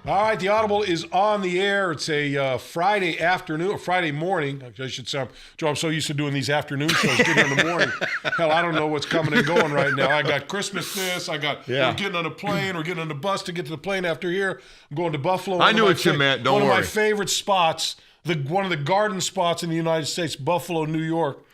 All right, the Audible is on the air. It's a Friday afternoon, or Friday morning. I should say, Joe, I'm so used to doing these afternoon shows. Get here in the morning. Hell, I don't know what's coming and going right now. I got Christmas this. We're getting on a plane. We're getting on the bus to get to the plane after here. I'm going to Buffalo. I knew what you meant. Don't worry. One of my favorite spots, one of the garden spots in the United States, Buffalo, New York.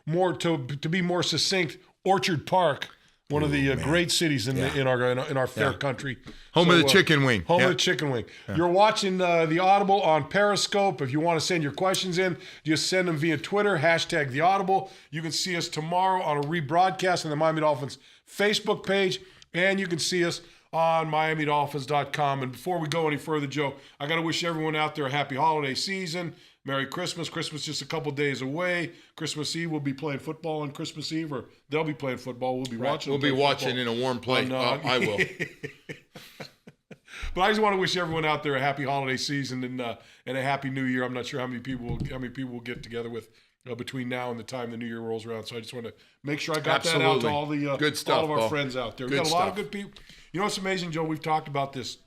To be more succinct, Orchard Park. One of the great cities in our fair country. Home of the chicken wing. Home of the chicken wing. Yeah. You're watching the Audible on Periscope. If you want to send your questions in, just send them via Twitter, #the Audible. You can see us tomorrow on a rebroadcast on the Miami Dolphins Facebook page, and you can see us on MiamiDolphins.com. And before we go any further, Joe, I got to wish everyone out there a happy holiday season. Merry Christmas. Christmas just a couple days away. Christmas Eve, we'll be playing football on Christmas Eve, or they'll be playing football. We'll be watching. We'll be watching in a warm place. I will. But I just want to wish everyone out there a happy holiday season and a happy New Year. I'm not sure how many people will get together with between now and the time the New Year rolls around. So I just want to make sure I got that out to all the good stuff, all of our friends out there. We got a lot of good people. You know what's amazing, Joe? We've talked about this.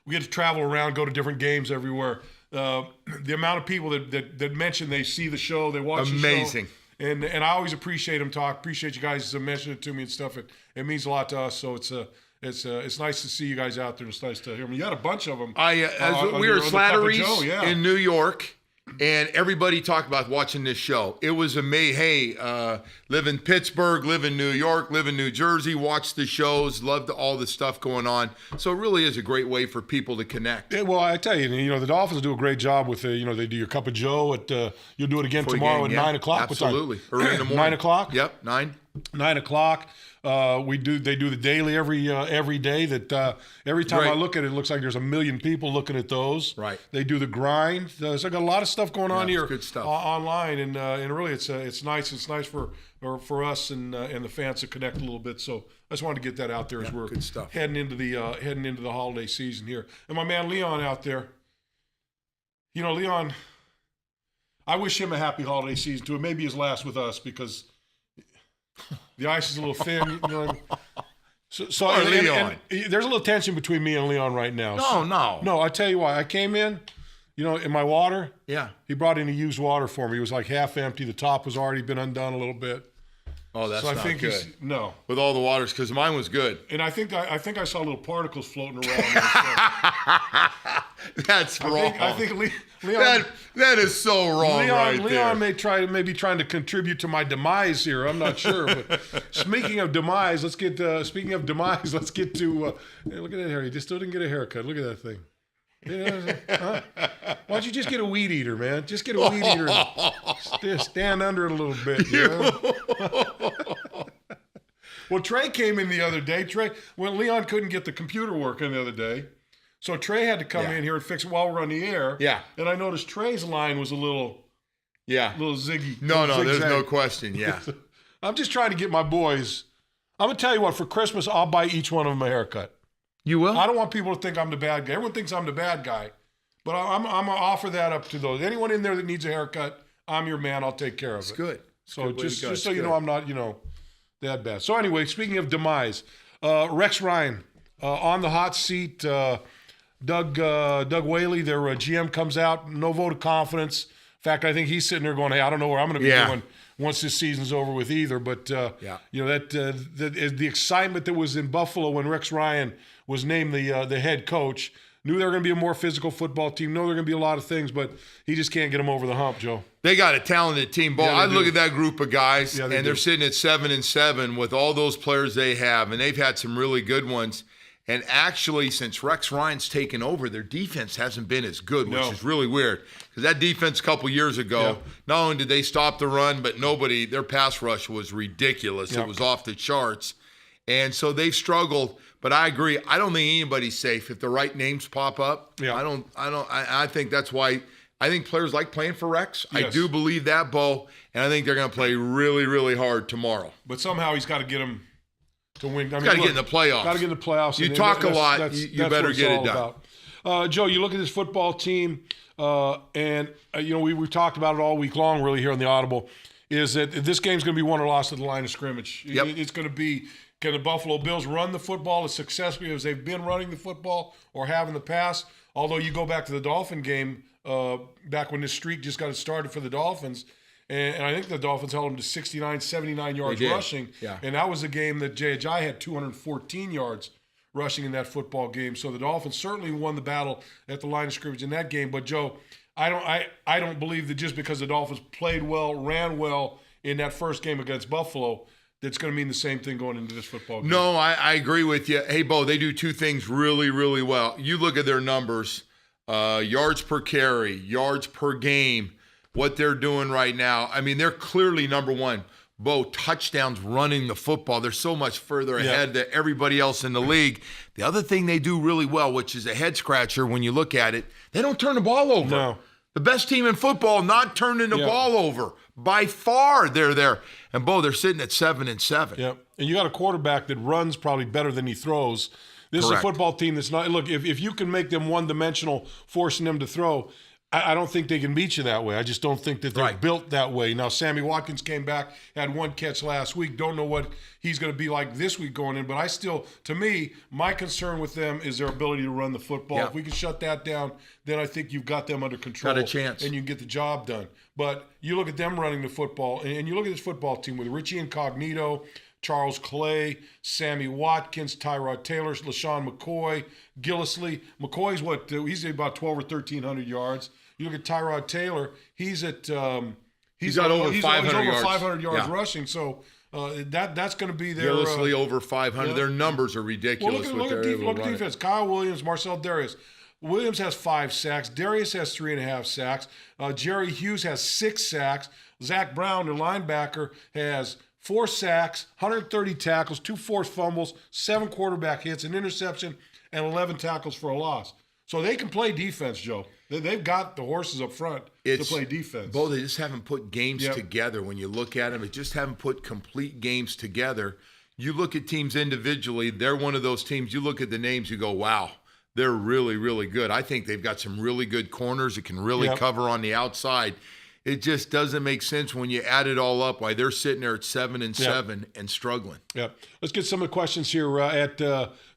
We get to travel around, go to different games everywhere. The amount of people that mention they see the show, they watch the show. Amazing. And I always appreciate them talk. Appreciate you guys mentioning it to me and stuff. It means a lot to us. So it's nice to see you guys out there. It's nice to hear them. You had a bunch of them. We were at Slattery's in New York, and everybody talked about watching this show. It was amazing. Hey, live in Pittsburgh, live in New York, live in New Jersey, watch the shows, loved all the stuff going on. So it really is a great way for people to connect. Yeah, well, I tell you, the Dolphins do a great job with they do your cup of Joe at you'll do it again tomorrow at 9 o'clock. Absolutely. Early in the morning. 9 o'clock? Yep, 9. 9 o'clock. They do the daily every day. That every time I look at it, it looks like there's a million people looking at those. Right. They do the grind. So I got a lot of stuff going on here. Good stuff. Online, and really it's nice. It's nice for us and the fans to connect a little bit. So I just wanted to get that out there as we're heading into the holiday season here. And my man Leon out there. Leon, I wish him a happy holiday season too. It may be his last with us because the ice is a little thin. So and there's a little tension between me and Leon right now. No, I tell you why. I came in, in my water. Yeah. He brought in a used water for me. It was like half empty. The top was already been undone a little bit. Oh, that's not good. No. With all the waters, because mine was good. And I think I saw little particles floating around. That's wrong. I think Leon. That is so wrong. Leon may be trying to contribute to my demise here. I'm not sure. But speaking of demise, let's get to hey, look at that hair. He just still didn't get a haircut. Look at that thing. Huh? Why don't you just get a weed eater, man? Just get a weed eater and stand under it a little bit. Well, Trey came in the other day. Leon couldn't get the computer working the other day. So Trey had to come in here and fix it while we're on the air. Yeah. And I noticed Trey's line was a little ziggy. No, there's no question. Yeah. I'm just trying to get my boys. I'm going to tell you what, for Christmas, I'll buy each one of them a haircut. You will? I don't want people to think I'm the bad guy. Everyone thinks I'm the bad guy. But I'm going to offer that up to those. Anyone in there that needs a haircut, I'm your man. I'll take care of it. It's good. So just so you know, I'm not, that bad. So anyway, speaking of demise, Rex Ryan on the hot seat. Doug Whaley, their GM, comes out. No vote of confidence. In fact, I think he's sitting there going, hey, I don't know where I'm going to be doing once this season's over with either. But, the excitement that was in Buffalo when Rex Ryan was named the head coach, knew they were going to be a more physical football team, know they're going to be a lot of things, but he just can't get them over the hump, Joe. They got a talented team. I look at that group of guys, and they're sitting at 7-7 with all those players they have, and they've had some really good ones. And actually, since Rex Ryan's taken over, their defense hasn't been as good, which is really weird. Because that defense a couple years ago, not only did they stop the run, but their pass rush was ridiculous. Yep. It was off the charts. And so they've struggled. But I agree. I don't think anybody's safe if the right names pop up. Yeah. I think that's why I think players like playing for Rex. Yes. I do believe that, Bo. And I think they're going to play really, really hard tomorrow. But somehow he's got to get them to win. Got to get in the playoffs. Got to get in the playoffs. You talk a lot. You better get it done. Joe, you look at this football team, and we've talked about it all week long, really, here on the Audible. Is that this game's going to be won or lost at the line of scrimmage? Yep. It's going to be Can the Buffalo Bills run the football as successfully as they've been running the football or have in the past? Although you go back to the Dolphin game, back when this streak just got started for the Dolphins, and I think the Dolphins held them to 69, 79 yards rushing. Yeah. And that was a game that Jay Ajayi had 214 yards rushing in that football game. So the Dolphins certainly won the battle at the line of scrimmage in that game. But, Joe, I don't believe that just because the Dolphins played well, ran well in that first game against Buffalo, that's going to mean the same thing going into this football game. No, I agree with you. Hey, Bo, they do two things really, really well. You look at their numbers, yards per carry, yards per game, what they're doing right now. I mean, they're clearly number one. Bo, touchdowns running the football. They're so much further ahead than everybody else in the league. The other thing they do really well, which is a head scratcher when you look at it, they don't turn the ball over. No. The best team in football not turning the ball over. By far, they're there. And, Bo, they're sitting at 7-7. Yep. And you got a quarterback that runs probably better than he throws. This is a football team that's not – look, if you can make them one-dimensional, forcing them to throw, I don't think they can beat you that way. I just don't think that they're built that way. Now, Sammy Watkins came back, had one catch last week. Don't know what he's going to be like this week going in. But I still, to me, my concern with them is their ability to run the football. Yeah. If we can shut that down, then I think you've got them under control. Got a chance. And you can get the job done. But you look at them running the football, and you look at this football team with Richie Incognito, Charles Clay, Sammy Watkins, Tyrod Taylor, LaShawn McCoy, Gillislee. McCoy's he's about 12 or 1,300 yards. You look at Tyrod Taylor; he's at he's got over 500 yards. 500 yards rushing. So that's going to be their Gillislee over 500. Their numbers are ridiculous. Well, look at defense. Kyle Williams, Marcel Darius. Williams has 5 sacks. Darius has 3.5 sacks. Jerry Hughes has 6 sacks. Zach Brown, the linebacker, has 4 sacks, 130 tackles, 2 forced fumbles, 7 quarterback hits, an interception, and 11 tackles for a loss. So they can play defense, Joe. They've got the horses up front to play defense. Bo, they just haven't put games together. When you look at them, they just haven't put complete games together. You look at teams individually, they're one of those teams. You look at the names, you go, wow, they're really, really good. I think they've got some really good corners that can really cover on the outside. It just doesn't make sense when you add it all up why they're sitting there at 7-7 and struggling. Yep. Let's get some of the questions here at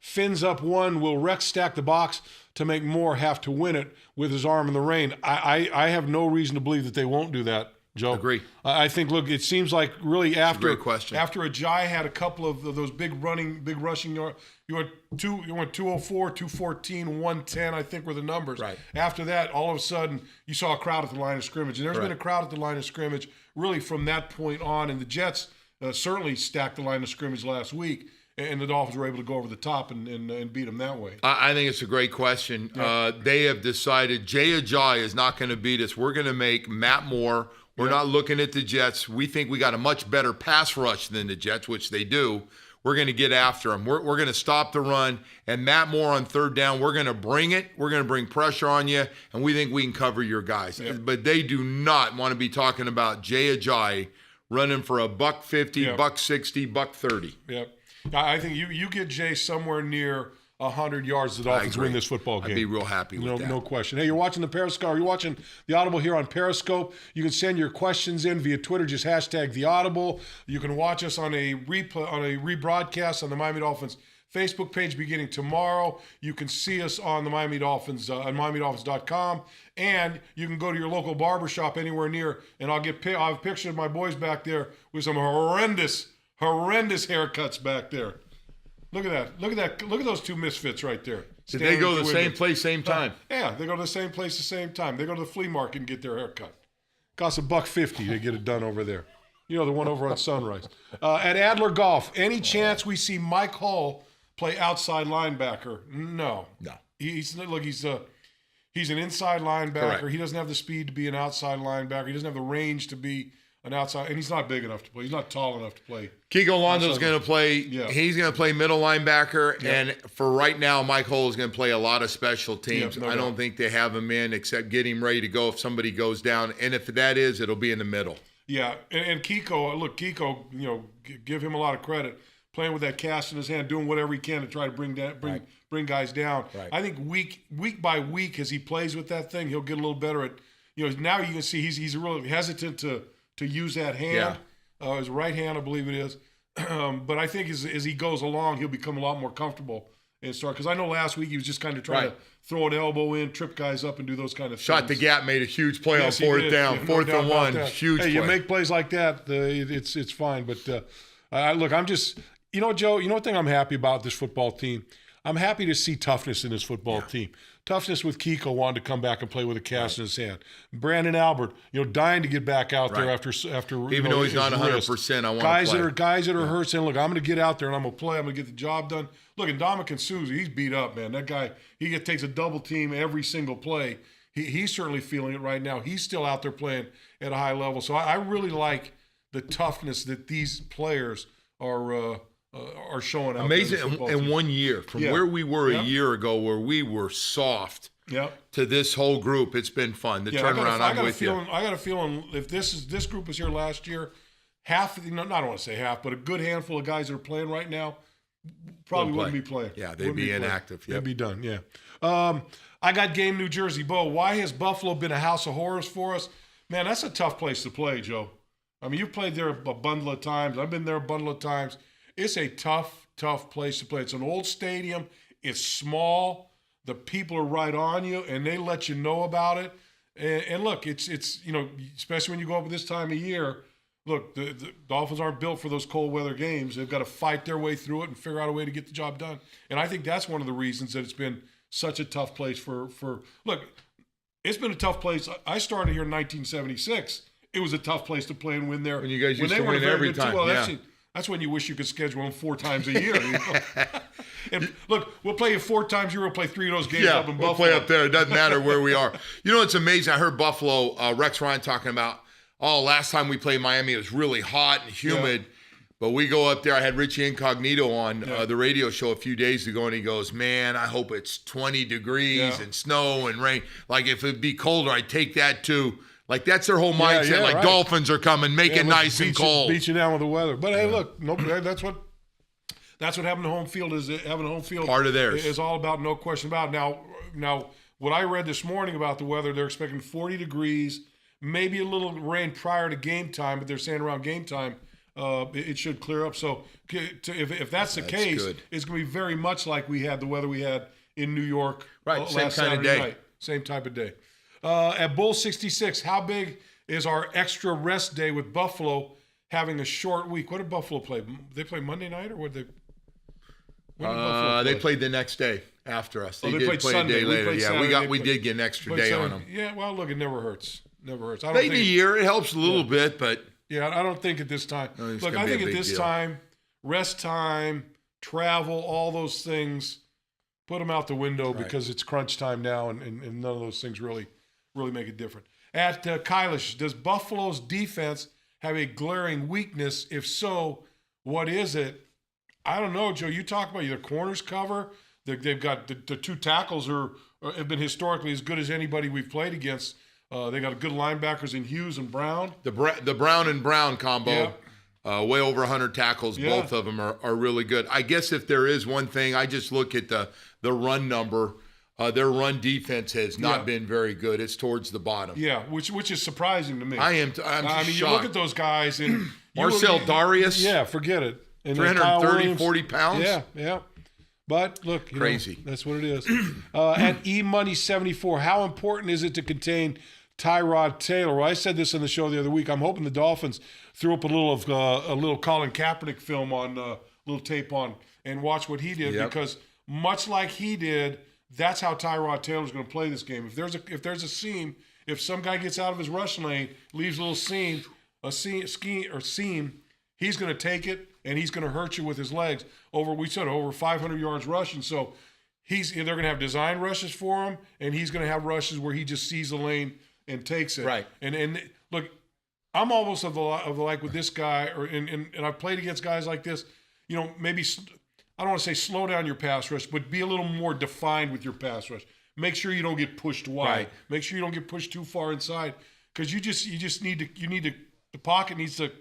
Fins Up 1. Will Rex stack the box to make Moore have to win it with his arm in the rain? I have no reason to believe that they won't do that, Joe. Agree. I think, look, it seems like really after Ajayi had a couple of those big rushing yards, you went 204, 214, 110, I think were the numbers. Right. After that, all of a sudden, you saw a crowd at the line of scrimmage. And there's been a crowd at the line of scrimmage really from that point on. And the Jets certainly stacked the line of scrimmage last week. And the Dolphins were able to go over the top and beat them that way. I think it's a great question. Yeah. They have decided Jay Ajayi is not going to beat us. We're going to make Matt Moore. We're not looking at the Jets. We think we got a much better pass rush than the Jets, which they do. We're going to get after them. We're going to stop the run. And Matt Moore on third down, we're going to bring it. We're going to bring pressure on you, and we think we can cover your guys. Yeah. But they do not want to be talking about Jay Ajayi running for $150, $160, $130. Yep. I think you get Jay somewhere near 100 yards, the Dolphins win this football game. I'd be real happy with that. No question. Hey, you're watching the Periscope. You're watching the Audible here on Periscope. You can send your questions in via Twitter. Just hashtag the Audible. You can watch us on a rebroadcast on the Miami Dolphins Facebook page beginning tomorrow. You can see us on the Miami Dolphins on MiamiDolphins.com, and you can go to your local barbershop anywhere near, and I'll have pictures of my boys back there with some horrendous haircuts back there. Look at that. Look at those two misfits right there. Did they go to the same place, same time? Yeah, they go to the same place, the same time. They go to the flea market and get their haircut. Costs $150 to get it done over there. You know, the one over on Sunrise. At Adler Golf, any chance we see Mike Hull play outside linebacker? No. He's an inside linebacker. Correct. He doesn't have the speed to be an outside linebacker. He doesn't have the range to be an outside, and he's not big enough to play. He's not tall enough to play. Kiko Lonzo's going to play. Yeah. He's going to play middle linebacker, and for right now, Mike Hull is going to play a lot of special teams. I don't think they have him in except get him ready to go if somebody goes down, and if that is, it'll be in the middle. Yeah, and Kiko, give him a lot of credit. Playing with that cast in his hand, doing whatever he can to try to bring guys down. Right. I think week by week as he plays with that thing, he'll get a little better at. Now you can see he's really hesitant to use that hand, his right hand, I believe it is. But I think as he goes along, he'll become a lot more comfortable and start. Because I know last week he was just kind of trying to throw an elbow in, trip guys up, and do those kind of things. Shot the gap, made a huge play on fourth down, fourth and one, huge play. You make plays like that, it's fine. But look, I'm just, Joe, one thing I'm happy about this football team, I'm happy to see toughness in this football team. Toughness with Kiko wanting to come back and play with a cast in his hand. Brandon Albert, dying to get back out there after even though he's not 100%, I want to play. Guys that are hurt saying, look, I'm going to get out there and I'm going to play. I'm going to get the job done. Look, and Ndamukong Suh, he's beat up, man. That guy, he takes a double team every single play. He's certainly feeling it right now. He's still out there playing at a high level. So I really like the toughness that these players are showing out. Amazing in 1 year from where we were a year ago, where we were soft, to this whole group. It's been fun. The turnaround. I'm with you. I got a feeling if this group was here last year, I don't want to say half, but a good handful of guys that are playing right now probably wouldn't be playing. Yeah, they'd be inactive. They'd be done. Yeah. I got game New Jersey. Bo, why has Buffalo been a house of horrors for us? Man, that's a tough place to play, Joe. I mean, you've played there a bundle of times. I've been there a bundle of times. It's a tough place to play. It's an old stadium. It's small. The people are right on you, and they let you know about it. And look, it's especially when you go up at this time of year, look, the Dolphins aren't built for those cold weather games. They've got to fight their way through it and figure out a way to get the job done. And I think that's one of the reasons that it's been such a tough place for look, it's been a tough place. I started here in 1976. It was a tough place to play and win there. When you guys used to win every time. That's when you wish you could schedule them 4 times a year. And look, we'll play you 4 times a year. We'll play 3 of those games up in Buffalo. We'll play up there. It doesn't matter where we are. It's amazing. I heard Buffalo, Rex Ryan talking about, last time we played Miami, it was really hot and humid. Yeah. But we go up there. I had Richie Incognito on the radio show a few days ago, and he goes, man, I hope it's 20 degrees and snow and rain. Like, if it'd be colder, I'd take that too. Like, that's their whole mindset. Dolphins are coming, make it nice and cold. Beat you down with the weather. But, hey, look, that's what having a home field is. Having a home field part of theirs is all about, no question about it. Now, what I read this morning about the weather, they're expecting 40 degrees, maybe a little rain prior to game time, but they're saying around game time it should clear up. So if that's the case, good. It's going to be very much like the weather we had in New York last same kind of day. Night. Same type of day. At Bull 66, how big is our extra rest day with Buffalo having a short week? What did Buffalo play? They play Monday night, or what did they? They played the next day after us. They did played play Sunday. A day later. Yeah, we did get an extra day on them. Yeah, well, look, it never hurts. Maybe a year. It helps a little bit, but I don't think at this time. Look, I think at this time, rest time, travel, all those things, put them out the window because it's crunch time now, and none of those things really make it different. At Kylish, does Buffalo's defense have a glaring weakness? If so, what is it? I don't know, Joe. You talk about your corners cover. They've got the 2 tackles have been historically as good as anybody we've played against. They got good linebackers in Hughes and Brown. The Brown and Brown combo, way over 100 tackles. Yeah. Both of them are really good. I guess if there is one thing, I just look at the run number. Their run defense has not been very good. It's towards the bottom. Yeah, which is surprising to me. I'm shocked. You look at those guys and Marcel Darius. Yeah, forget it. And 330, 40 pounds. Yeah. But look, crazy. That's what it is. At eMoney74, how important is it to contain Tyrod Taylor? Well, I said this on the show the other week. I'm hoping the Dolphins threw up a little Colin Kaepernick film on a little tape on and watch what he did because much like he did. That's how Tyrod Taylor's going to play this game. If there's a seam, if some guy gets out of his rush lane, leaves a little seam, he's going to take it and he's going to hurt you with his legs. Over 500 yards rushing. So they're going to have design rushes for him, and he's going to have rushes where he just sees the lane and takes it. Right. And look, I'm almost of the like with this guy, and I've played against guys like this. Maybe. I don't want to say slow down your pass rush, but be a little more defined with your pass rush. Make sure you don't get pushed wide. Right. Make sure you don't get pushed too far inside, because you just need to the pocket needs to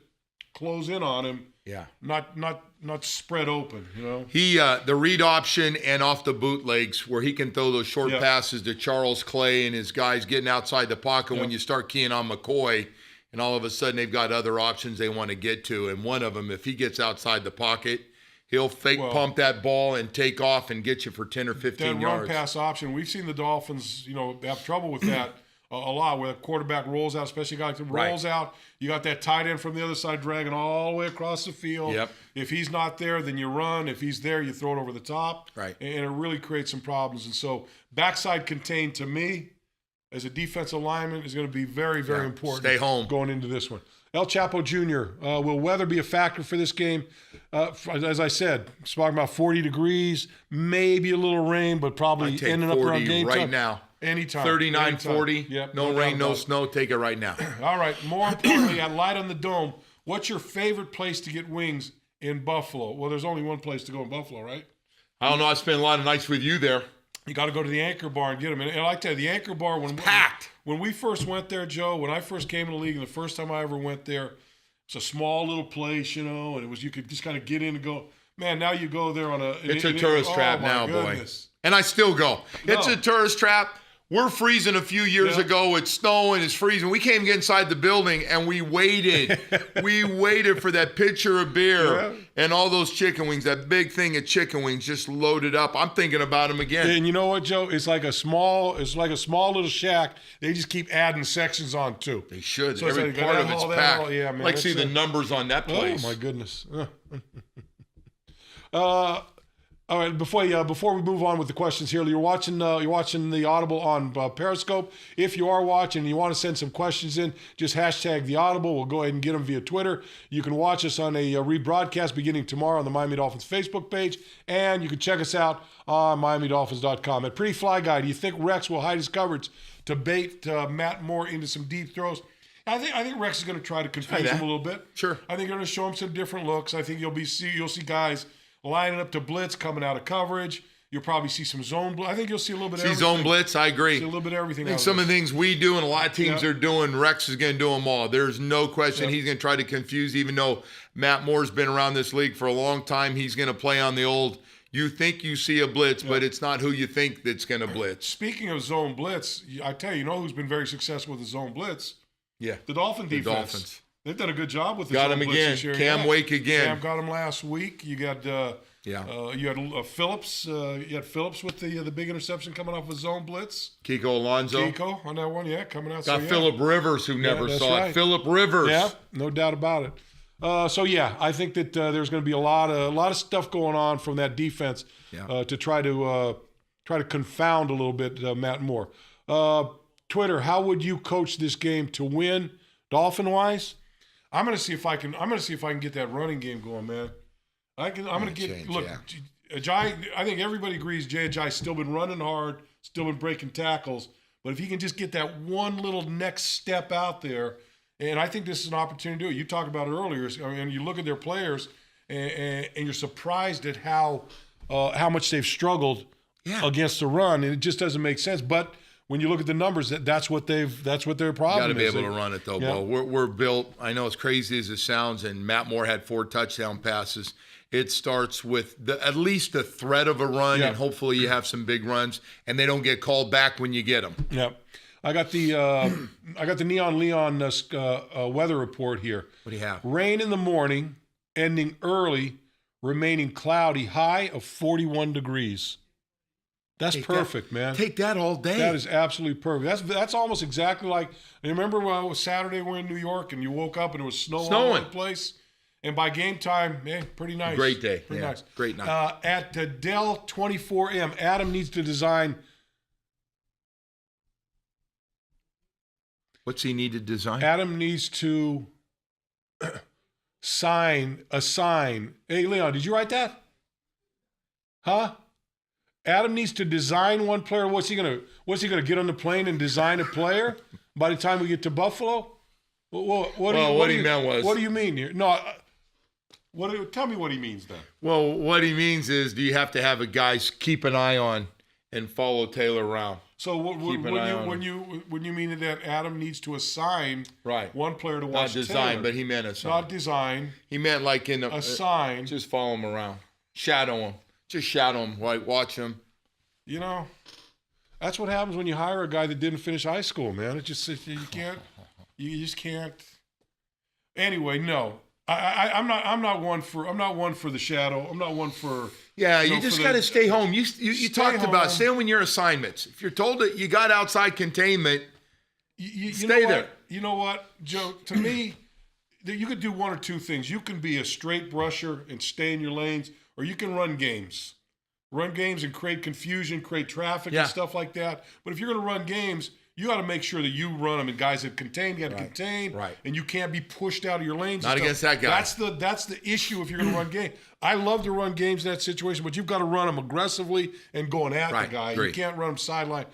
close in on him. Yeah. Not spread open. He the read option and off the bootlegs where he can throw those short passes to Charles Clay and his guys getting outside the pocket. When you start keying on McCoy, and all of a sudden they've got other options they want to get to. And one of them, if he gets outside the pocket, he'll pump that ball and take off and get you for 10 or 15 yards. That run-pass option, we've seen the Dolphins, have trouble with that a lot, where the quarterback rolls out, especially a guy that rolls out. You got that tight end from the other side dragging all the way across the field. Yep. If he's not there, then you run. If he's there, you throw it over the top. Right. And it really creates some problems. And so backside contained, to me, as a defensive lineman, is going to be very, very important. Stay home. Going into this one. El Chapo Jr., will weather be a factor for this game? As I said, it's talking about 40 degrees, maybe a little rain, but probably ending up around game right time. now. Anytime. 39, anytime. 40. Yep, no rain, no snow. Take it right now. All right. More importantly, at Light on the Dome, what's your favorite place to get wings in Buffalo? Well, there's only one place to go in Buffalo, right? I don't know. I spent a lot of nights with you there. You got to go to the Anchor Bar and get them. And I tell you, the Anchor Bar, packed. When we first went there, Joe, when I first came in the league, and the first time I ever went there, it's a small little place, and it was, you could just kind of get in and go. Man, now you go there on a. It's a tourist trap now, goodness. Boy. And I still go. It's a tourist trap. We're freezing a few years ago. It's snowing. It's freezing. We can't get inside the building, and we waited. We waited for that pitcher of beer and all those chicken wings, that big thing of chicken wings just loaded up. I'm thinking about them again. And you know what, Joe? It's like a small little shack. They just keep adding sections on, too. They should. So every part of it's packed. Yeah, man. Like, see the numbers on that place. Oh, my goodness. All right, before we move on with the questions here, you're watching the Audible on Periscope. If you are watching and you want to send some questions in, just hashtag the Audible. We'll go ahead and get them via Twitter. You can watch us on a rebroadcast beginning tomorrow on the Miami Dolphins Facebook page, and you can check us out on MiamiDolphins.com. At Pretty Fly Guy, do you think Rex will hide his coverage to bait Matt Moore into some deep throws? I think Rex is going to try to confuse him a little bit. Sure. I think they're going to show him some different looks. I think you'll see guys lining up to blitz, coming out of coverage. You'll probably see some zone blitz. I think you'll see a little bit of everything. Zone blitz, I agree. See a little bit of everything. I think some of the things we do and a lot of teams are doing, Rex is going to do them all. There's no question he's going to try to confuse, even though Matt Moore's been around this league for a long time. He's going to play on the old, you think you see a blitz, but it's not who you think that's going to blitz. Speaking of zone blitz, I tell you, who's been very successsul with the zone blitz? Yeah. The Dolphin defense. Dolphins. They've done a good job with the got zone him blitz again. this year. Cam Wake again. Cam got him last week. You got you had Phillips. You had Phillips with the big interception coming off of zone blitz. Kiko Alonso. Kiko on that one, coming out. Got Phillip Rivers, who never saw it. Phillip Rivers. Yeah, no doubt about it. I think that there's going to be a lot of stuff going on from that defense to try to confound a little bit Matt Moore. Twitter, how would you coach this game to win, Dolphin wise? I'm going to see if I can get that running game going, man. I'm going to get look. Ajay, I think everybody agrees Jay Ajay's still been running hard, still been breaking tackles. But if he can just get that one little next step out there, and I think this is an opportunity to do it. You talked about it earlier, and you look at their players, and you're surprised at how much they've struggled against the run, and it just doesn't make sense. But when you look at the numbers, that's what their problem is. Got to be able to run it though, Bo. We're built. I know as crazy as it sounds, and Matt Moore had 4 touchdown passes. It starts with at least the threat of a run, and hopefully you have some big runs, and they don't get called back when you get them. Yeah, I got the Neon Leon weather report here. What do you have? Rain in the morning, ending early, remaining cloudy, high of 41 degrees. That's perfect, man. Take that all day. That is absolutely perfect. That's almost exactly like. You remember when it was Saturday? We're in New York, and you woke up and it was snowing all over the place. And by game time, pretty nice. Great day. Pretty nice. Great night. At Dell 24M, Adam needs to design. What's he need to design? Adam needs to assign. Hey, Leon, did you write that? Huh? Adam needs to design one player. What's he gonna get on the plane and design a player by the time we get to Buffalo? What he meant was. What do you mean here? No. Tell me what he means then. Well, what he means is, do you have to have a guy keep an eye on and follow Taylor around? So when you mean that Adam needs to assign one player to watch Not design, Taylor, but he meant assign. Not design. He meant like in assign. Just follow him around, shadow him, just shadow him, watch him. That's what happens when you hire a guy that didn't finish high school, man. It just you just can't. Anyway, no. I'm not one for the shadow. I'm not one for. Yeah, you just got to stay home. You talked about stay home in your assignments. If you're told that you got outside containment, stay there. You know what, Joe? To me, you could do one or two things. You can be a straight brusher and stay in your lanes, or you can run games. Run games and create confusion, create traffic and stuff like that. But if you're going to run games, you got to make sure that you run them. And guys that contain, you got to contain. Right. And you can't be pushed out of your lanes. Not against that guy. That's the issue if you're going to run games. I love to run games in that situation, but you've got to run them aggressively and going at the guy. Great. You can't run them side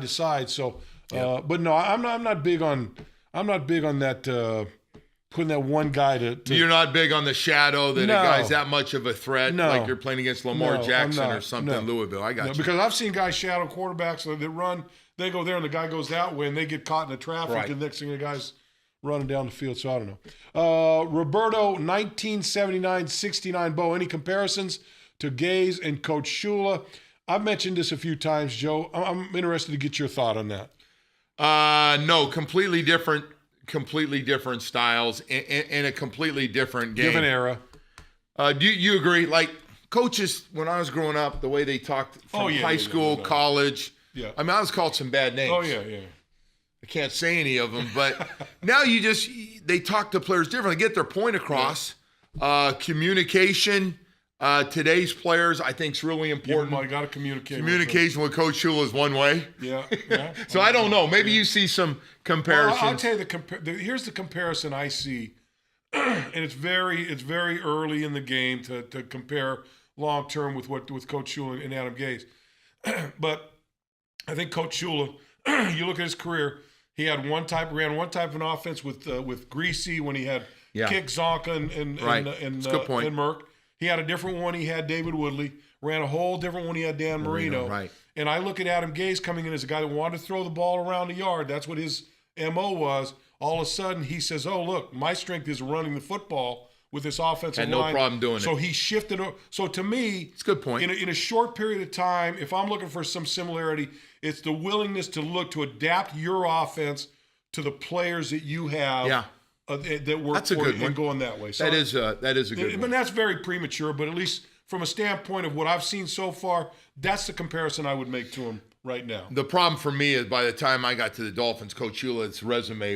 to side. So, but no, I'm not big on that. Putting that one guy to you're not big on the shadow that a guy's that much of a threat, like you're playing against Lamar Jackson or something. Louisville, I got you. Because I've seen guys shadow quarterbacks that run. They go there and the guy goes that way and they get caught in the traffic and the next thing the guy's running down the field. So I don't know. Roberto, 1979-69 Bo. Any comparisons to Gaze and Coach Shula? I've mentioned this a few times, Joe. I'm interested to get your thought on that. No, completely different styles in a completely different game. Different era. Do you agree? Like coaches, when I was growing up, the way they talked from high school, college. Yeah. I mean, I was called some bad names. Oh, yeah. I can't say any of them, but now they talk to players differently, get their point across. Yeah. Communication. Today's players, I think, is really important. I got to communicate. Communication with Coach Shula is one way. Yeah. So I don't know. Maybe you see some comparisons. Well, I'll tell you here's the comparison I see, and it's very early in the game to compare long term with Coach Shula and Adam Gase. But I think Coach Shula, you look at his career, he had ran one type of an offense with Greasy when he had Kick, Zonka, and Merck. He had a different one. He had David Woodley. Ran a whole different one. He had Dan Marino. Right. And I look at Adam Gase coming in as a guy that wanted to throw the ball around the yard. That's what his MO was. All of a sudden, he says, oh, look, my strength is running the football with this offensive line. And no problem doing it. So he shifted. So to me, it's a good point. In a short period of time, if I'm looking for some similarity, it's the willingness to adapt your offense to the players that you have. Yeah. That work that's a good one. And going that way. So that is a good one. But that's very premature. But at least from a standpoint of what I've seen so far, that's the comparison I would make to him right now. The problem for me is by the time I got to the Dolphins, Coach Shula's resume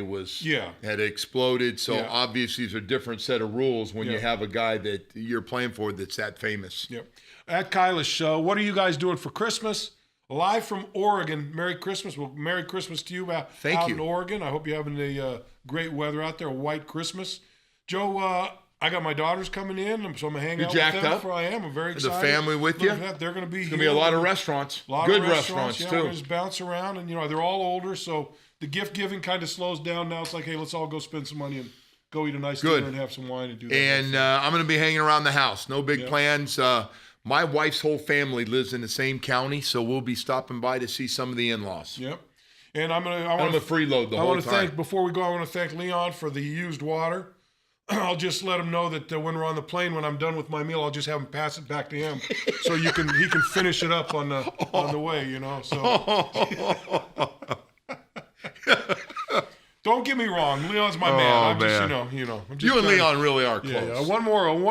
had exploded. So obviously there's a different set of rules when you have a guy that you're playing for that's that famous. Yep. At Kylish, what are you guys doing for Christmas? Live from Oregon. Merry Christmas. Well, Merry Christmas to you out in Oregon. I hope you're having a great weather out there, a white Christmas. Joe, I got my daughters coming in, so I'm going to hang out with them. I am. I'm very excited. The family with you? They're going to be here. There's going to be a lot of restaurants. Good restaurants, too. We're just bounce around, and they're all older, so the gift giving kind of slows down now. It's like, hey, let's all go spend some money and go eat a nice dinner and have some wine and do that. And I'm going to be hanging around the house. No big plans. My wife's whole family lives in the same county, so we'll be stopping by to see some of the in-laws. Yep. And I'm going to freeload the whole time. Before we go, I want to thank Leon for the used water. I'll just let him know that when we're on the plane, when I'm done with my meal, I'll just have him pass it back to him, so he can finish it up on the way. So. Don't get me wrong, Leon's my man. You and Leon really are close. Yeah. One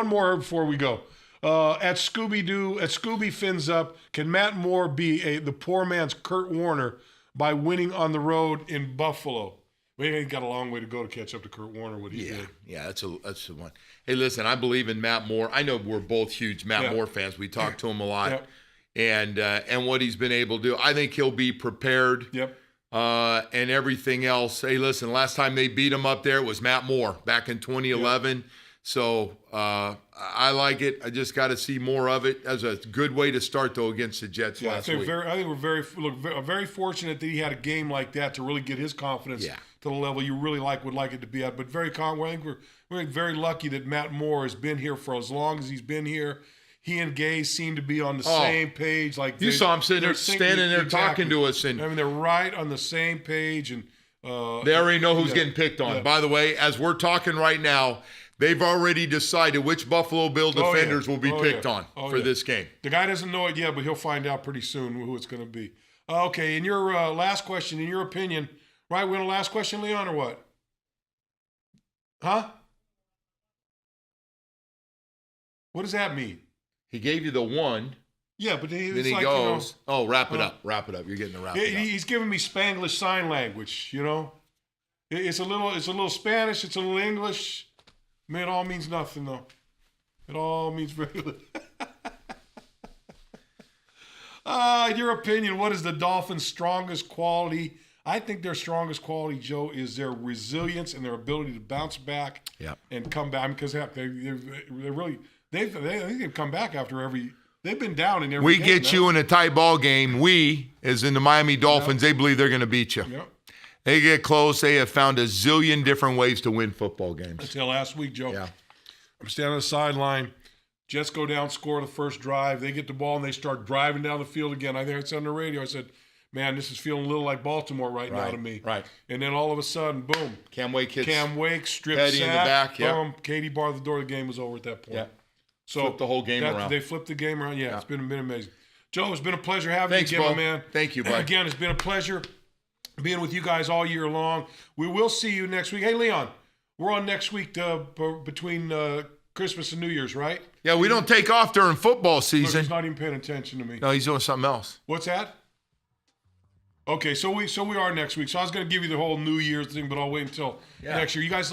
more before we go. At Scooby Fins Up, can Matt Moore be the poor man's Kurt Warner by winning on the road in Buffalo? We ain't got a long way to go to catch up to Kurt Warner, what he did. Yeah, that's the one. Hey, listen, I believe in Matt Moore. I know we're both huge Matt Moore fans. We talk to him a lot, and what he's been able to do. I think he'll be prepared. Yep. And everything else. Hey, listen, last time they beat him up there, it was Matt Moore back in 2011. Yep. So I like it. I just got to see more of it as a good way to start, though, against the Jets last week. I think we're very fortunate that he had a game like that to really get his confidence to the level you really would like it to be at. But I think we're very lucky that Matt Moore has been here for as long as he's been here. He and Gay seem to be on the same page. Like you saw him standing there talking to us, and they're right on the same page, and they already know who's getting picked on. By the way, as we're talking right now, they've already decided which Buffalo Bill defenders will be picked on for this game. The guy doesn't know it yet, but he'll find out pretty soon who it's going to be. Okay, and your last question, in your opinion, right? We're on the last question, Leon, or what? Huh? What does that mean? He gave you the one. Yeah, but then he like, goes, wrap it up. Wrap it up. You're getting the wrap it up. He's giving me Spanglish sign language, It's a little Spanish, it's a little English. Man, it all means nothing, though. It all means very little. In your opinion, what is the Dolphins' strongest quality? I think their strongest quality, Joe, is their resilience and their ability to bounce back and come back. Because heck, they've come back after every. They've been down in every. We get you in a tight ball game. We, as in the Miami Dolphins, they believe they're going to beat you. Yep. They get close. They have found a zillion different ways to win football games. Until last week, Joe. Yeah. I'm standing on the sideline. Jets go down, score the first drive. They get the ball and they start driving down the field again. I think it's on the radio. I said, man, this is feeling a little like Baltimore right now to me. Right. And then all of a sudden, boom. Cam Wake strip sack. in the back. Boom. Katie barred the door. The game was over at that point. Yeah. So flipped the whole game around. They flipped the game around. Yeah, it's been amazing. Joe, it's been a pleasure having you again, my man. Thank you, bud. Again, it's been a pleasure being with you guys all year long. We will see you next week. Hey, Leon, we're on next week between Christmas and New Year's, right? Yeah, we don't take off during football season. Look, he's not even paying attention to me. No, he's doing something else. What's that? Okay, so we are next week. So I was going to give you the whole New Year's thing, but I'll wait until next year. You guys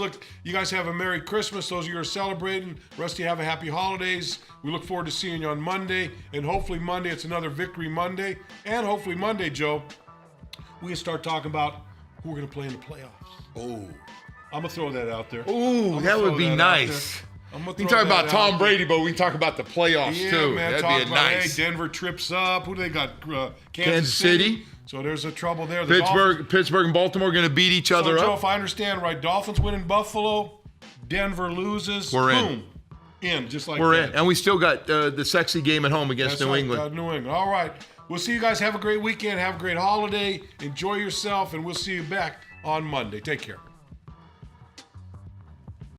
have a Merry Christmas. Those of you who are celebrating, the rest of you have a Happy Holidays. We look forward to seeing you on Monday, and hopefully Monday it's another Victory Monday, and hopefully Monday, Joe, we can start talking about who we're going to play in the playoffs. Oh, I'm gonna throw that out there. Ooh, that would be nice. We can talk about Tom Brady, but we can talk about the playoffs too. Man, that'd be nice. Hey, Denver trips up. Who do they got? Kansas City. So there's a trouble there. Pittsburgh and Baltimore are going to beat each other up. Joe, if I understand right, Dolphins win in Buffalo, Denver loses. We're boom, in just like we're that. in, and we still got the sexy game at home against New England. New England. All right. We'll see you guys. Have a great weekend. Have a great holiday. Enjoy yourself, and we'll see you back on Monday. Take care.